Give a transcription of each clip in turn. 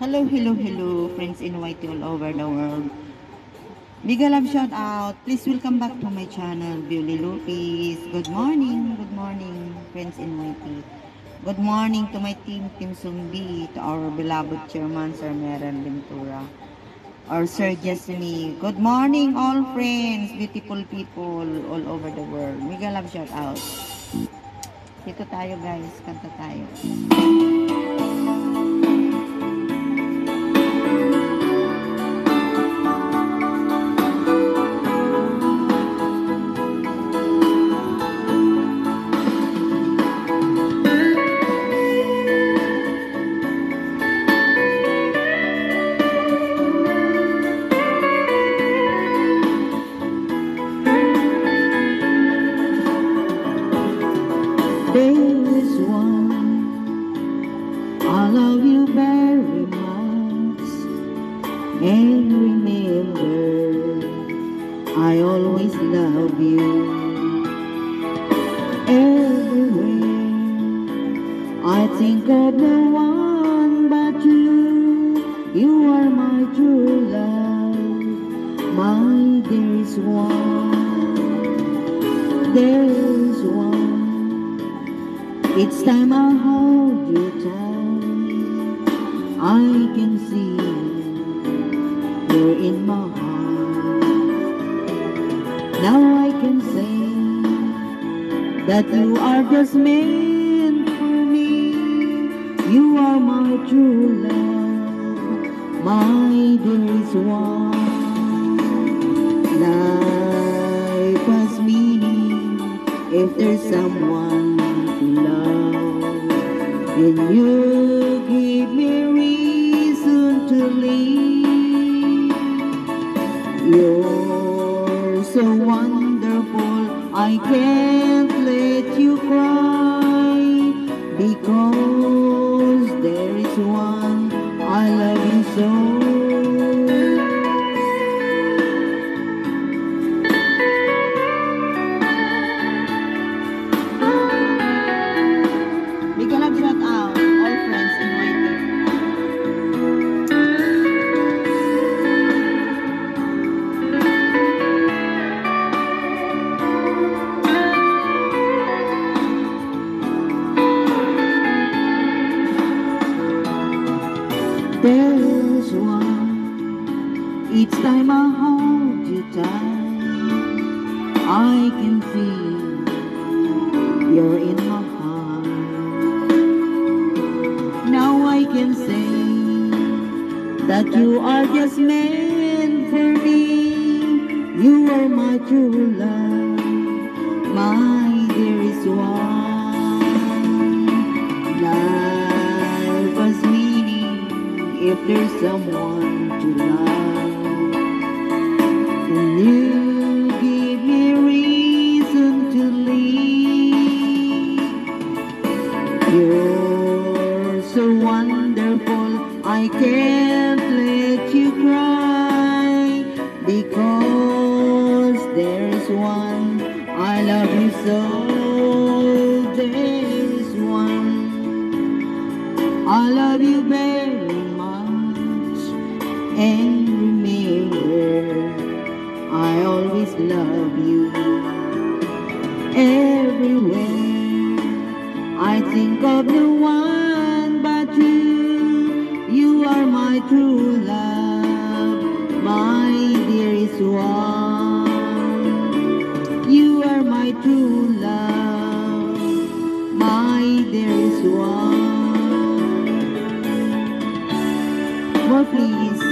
Hello, hello, hello, friends in YT all over the world. Big love shout out. Please welcome back to my channel, Beauty Lupis. Good morning, friends in YT. Good morning to my Team Sumbi, to our beloved chairman, Sir Meran Ventura, or Sir Jasmine. Good morning, all friends, beautiful people all over the world. Big love shout out. Dito tayo guys, kanta tayo. There is one, I love you very much, and remember, I always love you. Everywhere, I think of no one but you. You are my true love, my dearest one. There is one. Each time I hold you tight, I can see you're in my heart. Now I can say that you are just meant for me. You are my true love, my dearest one. Life has meaning if there's someone love, and you give me reason to live. You're so wonderful, I can't let you cry, because there is one I love you so. Shout out all friends in There's one, each time I hold you tight, I can feel you're in my heart. Now I can say that you are just meant for me. You are my true love, my dearest one. Life has meaning if there's someone to love, and you give me reason to live. You're so wonderful, I can't let you cry, because there's one I love you so. There's one I love you very much, and remember, I always love you. Everywhere, I think of no one but you. You are my true love, my dearest one. You are my true love, my dearest one. More please,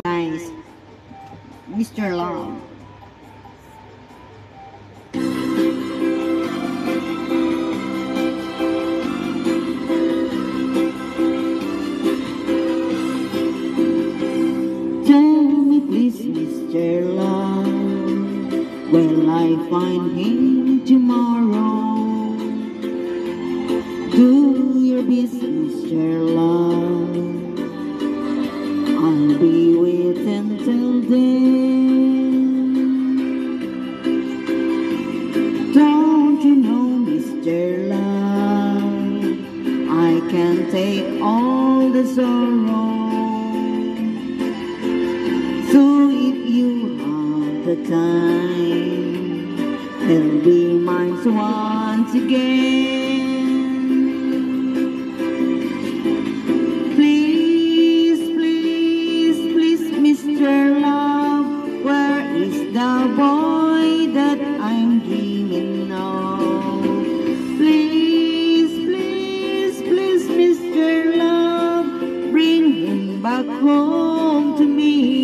guys. Mr. Love. Tell me please, Mr. Love, will I find him tomorrow? Do your best, Mr. Love, I'll be waiting till then. Don't you know, Mr. Love, I can take all the sorrow. time will be mine once again. Please, please, please, Mr. Love, where is the boy that I'm dreaming of? Please, please, please, Mr. Love, bring him back home to me.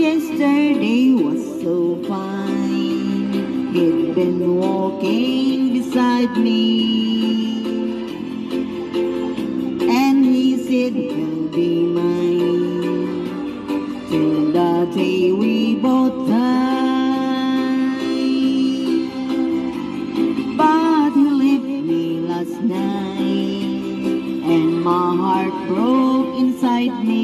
Yesterday was so fine. He'd been walking beside me, and he said he'll be mine till the day we both die. But he left me last night, and my heart broke inside me.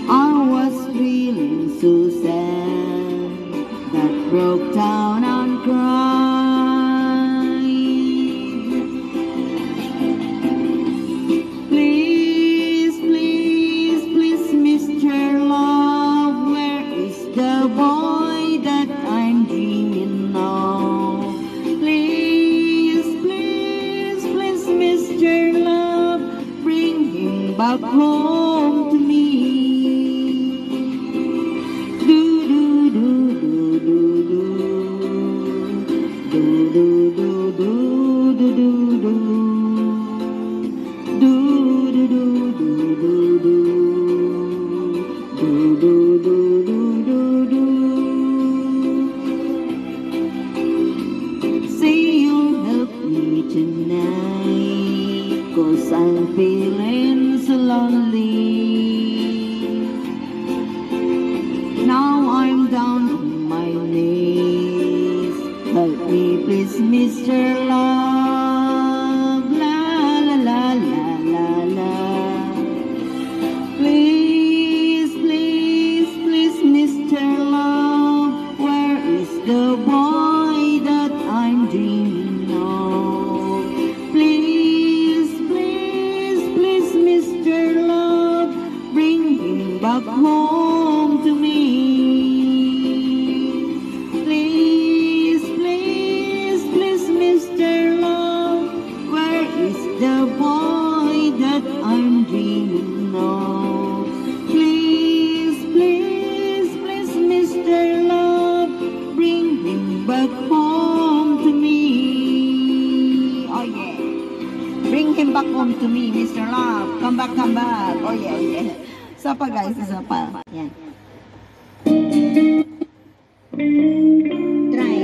I was feeling so sad that broke down and cried. Please, please, please, Mr. Love, where is the boy that I'm dreaming of? Please, please, please, Mr. Love, bring him back home to me. Say you'll help me tonight, 'cause I'm feeling so lonely. Now I'm down on my knees. Help me please, Mr. Love. La la la la la la. Please, please, please, Mr. Love, where is the boy that I'm dreaming of? Please, please, please, Mr. Love, bring him back home to me. Please, please, please, Mr. Love, where is the boy that I'm dreaming of? Please, please, please, Mr. Love, bring him back home to me. Oh yeah. Bring him back home to me, Mr. Love. Come back, come back. Oh yeah, yeah. Isa pa guys, isa pa. Yan. Try.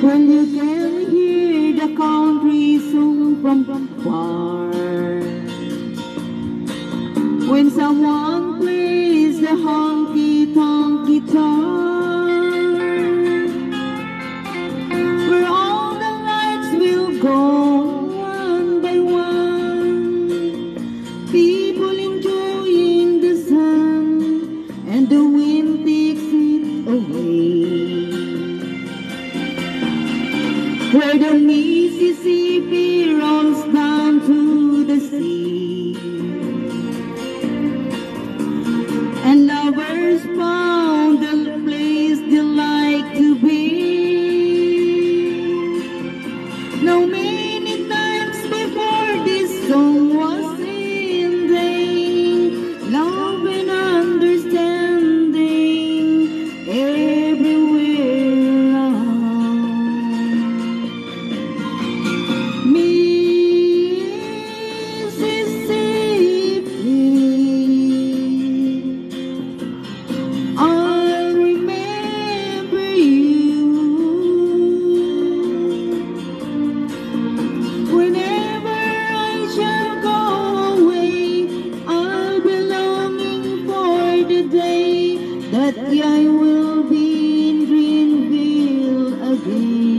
When you can hear the country song from far, when someone plays the honky-tonk guitar, where all the lights will go one by one, people enjoying the sun, and the wind takes it away. Where the Mississippi runs down to the sea, and lovers found the place they like to be. Now many times before this song was ending, love and understanding everywhere around. Mississippi, I remember you. Whenever I shall go away, I'll be longing for the day that I will be in Greenville again.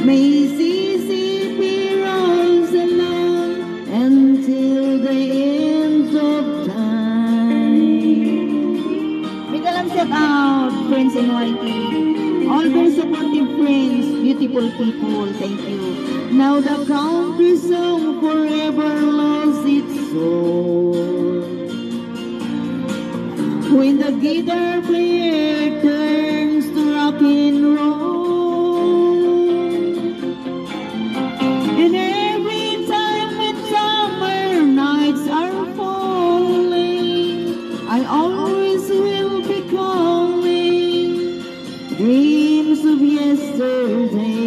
Mississippi rolls along until the end of time. Big alam shout out, friends in YT. All very supportive friends, beautiful people, thank you. Now the country song forever lost its soul. When the guitar player turns to rock and roll, and every time when summer nights are falling, I always will be calling dreams of yesterday.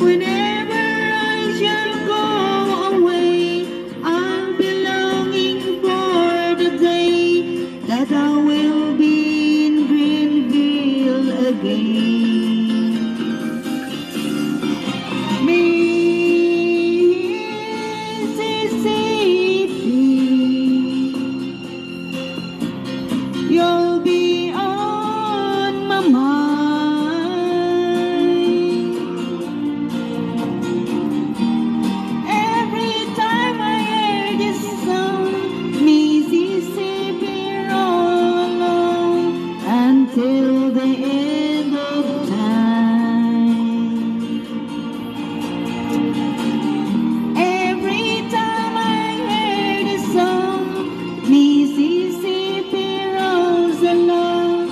Whenever I shall go away, I'm belonging for the day that I will be in Greenville again. Mississippi, you'll be on my mind. Till the end of time. Every time I hear the song, Mississippi rolls along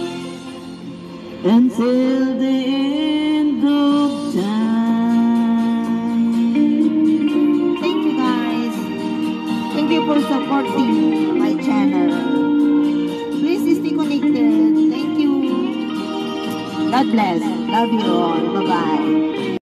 until the end of time. Thank you guys. Thank you for supporting my channel. Please stay connected. Thank you. God bless. Love you all. Bye-bye.